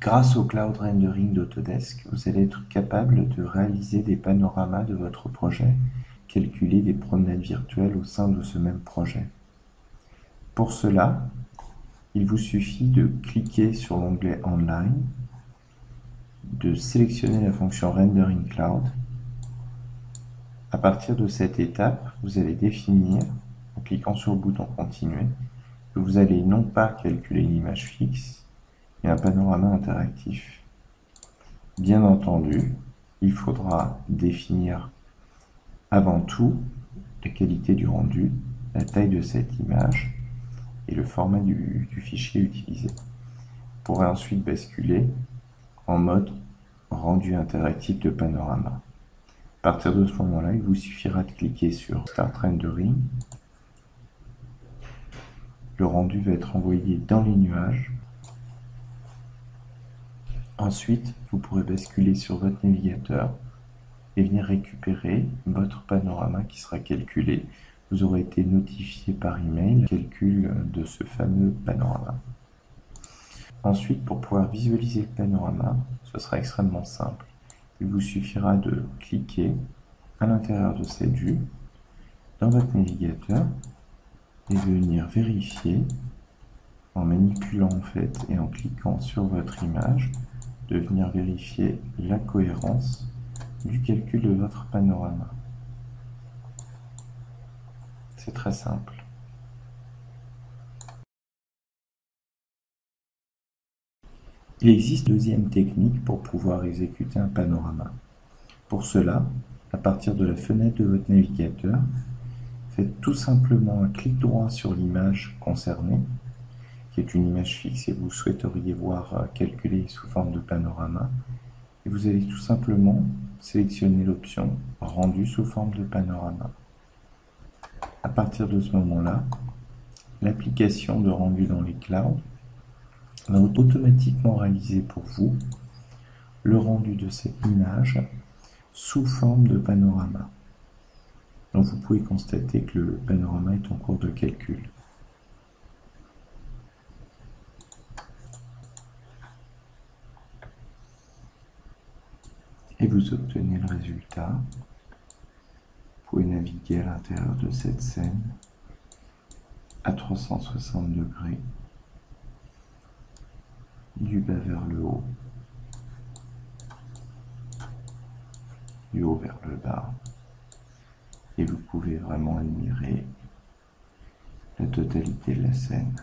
Grâce au Cloud Rendering d'Autodesk, vous allez être capable de réaliser des panoramas de votre projet, calculer des promenades virtuelles au sein de ce même projet. Pour cela, il vous suffit de cliquer sur l'onglet Online, de sélectionner la fonction Rendering Cloud. À partir de cette étape, vous allez définir, en cliquant sur le bouton Continuer, que vous allez non pas calculer une image fixe, mais un panorama interactif. Bien entendu, il faudra définir avant tout la qualité du rendu, la taille de cette image et le format du fichier utilisé. Vous pourrez ensuite basculer en mode rendu interactif de panorama. À partir de ce moment-là, il vous suffira de cliquer sur Start Rendering. Le rendu va être envoyé dans les nuages. Ensuite, vous pourrez basculer sur votre navigateur et venir récupérer votre panorama qui sera calculé. Vous aurez été notifié par email le calcul de ce fameux panorama. Ensuite, pour pouvoir visualiser le panorama, ce sera extrêmement simple. Il vous suffira de cliquer à l'intérieur de cette vue, dans votre navigateur, et venir vérifier, en manipulant en fait et en cliquant sur votre image, de venir vérifier la cohérence du calcul de votre panorama. C'est très simple. Il existe une deuxième technique pour pouvoir exécuter un panorama. Pour cela, à partir de la fenêtre de votre navigateur, faites tout simplement un clic droit sur l'image concernée, qui est une image fixe et vous souhaiteriez voir calculée sous forme de panorama, et vous allez tout simplement sélectionner l'option rendu sous forme de panorama. À partir de ce moment-là, l'application de rendu dans les clouds va automatiquement réaliser pour vous le rendu de cette image sous forme de panorama. Donc vous pouvez constater que le panorama est en cours de calcul. Et vous obtenez le résultat. Vous pouvez naviguer à l'intérieur de cette scène à 360 degrés, du bas vers le haut, du haut vers le bas, et vous pouvez vraiment admirer la totalité de la scène.